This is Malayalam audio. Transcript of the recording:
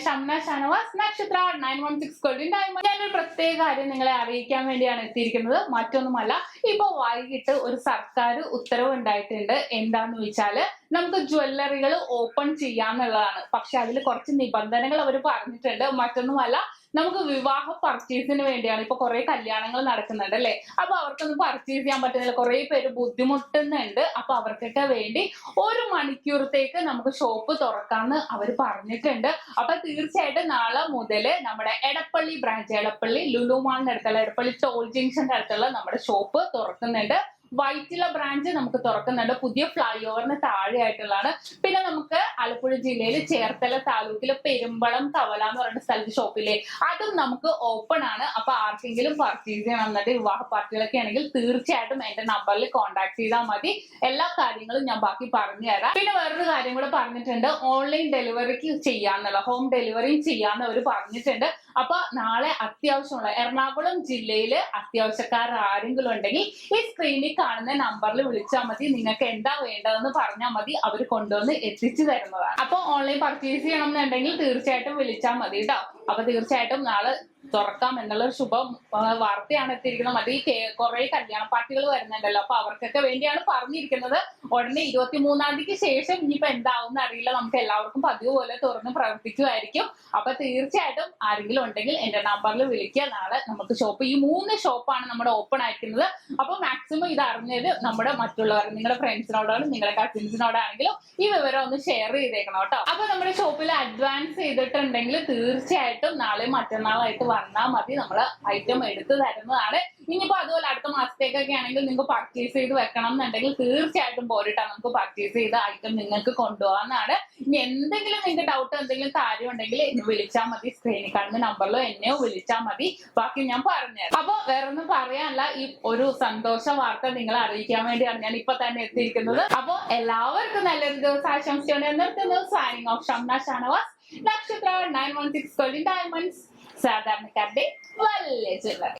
ഷംന ഷാനവാസ് നക്ഷത്ര 916 ഗോൾഡൻ ഡയമണ്ട്. ഞാനൊരു പ്രത്യേക കാര്യം നിങ്ങളെ അറിയിക്കാൻ വേണ്ടിയാണ് എത്തിയിരിക്കുന്നത്. മറ്റൊന്നുമല്ല, ഇപ്പൊ വൈകിട്ട് ഒരു സർക്കാർ ഉത്തരവ് ഉണ്ടായിട്ടുണ്ട്. എന്താന്ന് ചോദിച്ചാല് നമുക്ക് ജ്വല്ലറികൾ ഓപ്പൺ ചെയ്യാന്നുള്ളതാണ്. പക്ഷെ അതിൽ കുറച്ച് നിബന്ധനകൾ അവർ പറഞ്ഞിട്ടുണ്ട്. മറ്റൊന്നുമല്ല, നമുക്ക് വിവാഹ പർച്ചേസിന് വേണ്ടിയാണ്. ഇപ്പൊ കുറെ കല്യാണങ്ങൾ നടക്കുന്നുണ്ട് അല്ലെ, അപ്പൊ അവർക്കൊന്നും പർച്ചേസ് ചെയ്യാൻ പറ്റുന്നില്ല, കുറെ പേര് ബുദ്ധിമുട്ടുന്നുണ്ട്. അപ്പൊ അവർക്കൊക്കെ വേണ്ടി 1 മണിക്കൂറത്തേക്ക് നമുക്ക് ഷോപ്പ് തുറക്കാന്ന് അവർ പറഞ്ഞിട്ടുണ്ട്. അപ്പൊ തീർച്ചയായിട്ടും നാളെ മുതല് നമ്മുടെ എടപ്പള്ളി ബ്രാഞ്ച്, എടപ്പള്ളി ലുലു മാളിന്റെ അടുത്തുള്ള, എടപ്പള്ളി ടോൾ ജംഗ്ഷന്റെ അടുത്തുള്ള നമ്മുടെ ഷോപ്പ് തുറക്കുന്നുണ്ട്. വൈറ്റില ബ്രാഞ്ച് നമുക്ക് തുറക്കുന്നുണ്ട്, പുതിയ ഫ്ലൈ ഓവറിന് താഴെ ആയിട്ടുള്ളതാണ്. പിന്നെ നമുക്ക് ആലപ്പുഴ ജില്ലയിൽ ചേർത്തല താലൂക്കിലെ പെരുമ്പളം കവല എന്ന് പറയുന്ന സ്ഥലത്ത് ഷോപ്പില്ലേ, അതും നമുക്ക് ഓപ്പൺ ആണ്. അപ്പൊ ആർക്കെങ്കിലും പർച്ചേസ് ചെയ്യണം എന്നിട്ട് വിവാഹ പാർട്ടികളൊക്കെ ആണെങ്കിൽ തീർച്ചയായിട്ടും എന്റെ നമ്പറിൽ കോൺടാക്ട് ചെയ്താൽ മതി. എല്ലാ കാര്യങ്ങളും ഞാൻ ബാക്കി പറഞ്ഞു തരാം. പിന്നെ വേറൊരു കാര്യം കൂടെ പറഞ്ഞിട്ടുണ്ട്, ഓൺലൈൻ ഡെലിവറിക്ക് ചെയ്യാന്നുള്ള, ഹോം ഡെലിവറിയും ചെയ്യാന്ന് അവർ പറഞ്ഞിട്ടുണ്ട്. അപ്പൊ നാളെ അത്യാവശ്യമുള്ള എറണാകുളം ജില്ലയില് അത്യാവശ്യക്കാർ ആരെങ്കിലും ഉണ്ടെങ്കിൽ ഈ സ്ക്രീനിൽ കാണുന്ന നമ്പറിൽ വിളിച്ചാൽ മതി. നിങ്ങൾക്ക് എന്താ വേണ്ടതെന്ന് പറഞ്ഞാൽ മതി, അവർ കൊണ്ടുവന്ന് എത്തിച്ചു തരുന്നതാണ്. അപ്പൊ ഓൺലൈൻ പർച്ചേസ് ചെയ്യണം എന്നുണ്ടെങ്കിൽ തീർച്ചയായിട്ടും വിളിച്ചാൽ മതി കേട്ടോ. അപ്പൊ തീർച്ചയായിട്ടും നാളെ തുറക്കാം എന്നുള്ളൊരു ശുഭ വാർത്തയാണ് എത്തിയിരിക്കുന്നത്. മതി കുറെ കല്യാണ പാർട്ടികൾ വരുന്നുണ്ടല്ലോ, അപ്പൊ അവർക്കൊക്കെ വേണ്ടിയാണ് പറഞ്ഞിരിക്കുന്നത്. ഉടനെ 23-ാം തീയതിക്ക് ശേഷം ഇനിയിപ്പോ എന്താവും അറിയില്ല, നമുക്ക് എല്ലാവർക്കും പതിവ് പോലെ തുറന്ന് പ്രവർത്തിക്കുമായിരിക്കും. അപ്പൊ തീർച്ചയായിട്ടും ആരെങ്കിലും ഉണ്ടെങ്കിൽ എന്റെ നമ്പറിൽ വിളിക്കുക. നാളെ നമുക്ക് ഷോപ്പ്, ഈ 3 ഷോപ്പാണ് നമ്മുടെ ഓപ്പൺ ആയിരിക്കുന്നത്. അപ്പൊ മാക്സിമം ഇത് അറിഞ്ഞത് നമ്മുടെ മറ്റുള്ളവർ, നിങ്ങളുടെ ഫ്രണ്ട്സിനോടാണ്, നിങ്ങളുടെ കസിൻസിനോടാണെങ്കിലും ഈ വിവരം ഒന്ന് ഷെയർ ചെയ്തേക്കണം കേട്ടോ. അപ്പൊ നമ്മുടെ ഷോപ്പിൽ അഡ്വാൻസ് ചെയ്തിട്ടുണ്ടെങ്കിൽ തീർച്ചയായിട്ടും നാളെ മറ്റന്നാളായിട്ട് വന്നാൽ മതി, നമ്മള് ഐറ്റം എടുത്തു തരുന്നതാണ്. ഇനിയിപ്പോ അതുപോലെ അടുത്ത മാസത്തേക്കൊക്കെ ആണെങ്കിൽ നിങ്ങൾക്ക് പർച്ചേസ് ചെയ്ത് വെക്കണം എന്നുണ്ടെങ്കിൽ തീർച്ചയായിട്ടും പോരിട്ടാ നമുക്ക് പർച്ചേസ് ചെയ്ത ഐറ്റം നിങ്ങൾക്ക് കൊണ്ടുപോകാന്നാണ്. ഇനി എന്തെങ്കിലും നിങ്ങൾക്ക് ഡൗട്ട്, എന്തെങ്കിലും കാര്യം ഉണ്ടെങ്കിൽ എന്നെ വിളിച്ചാൽ മതി, സ്ക്രീനിൽ കാണുന്ന നമ്പറിലോ എന്നെയോ വിളിച്ചാൽ മതി, ബാക്കി ഞാൻ പറഞ്ഞുതരാം. അപ്പൊ വേറൊന്നും പറയാനല്ല, ഈ ഒരു സന്തോഷ വാർത്ത നിങ്ങളെ അറിയിക്കാൻ വേണ്ടിയാണ് ഞാൻ ഇപ്പൊ തന്നെ എത്തിയിരിക്കുന്നത്. അപ്പൊ എല്ലാവർക്കും നല്ലൊരു ദിവസം ആശംസിച്ചുകൊണ്ട് നിർത്തുന്നു. സൈനിങ് ഓഫ് ഷംന ഷാനവാസ്, നക്ഷത്ര 916 ഗോൾഡൻ ഡയമണ്ട്സ്, സാധാരണക്കാരുടെ വലിയ ജ്വല്ലറി.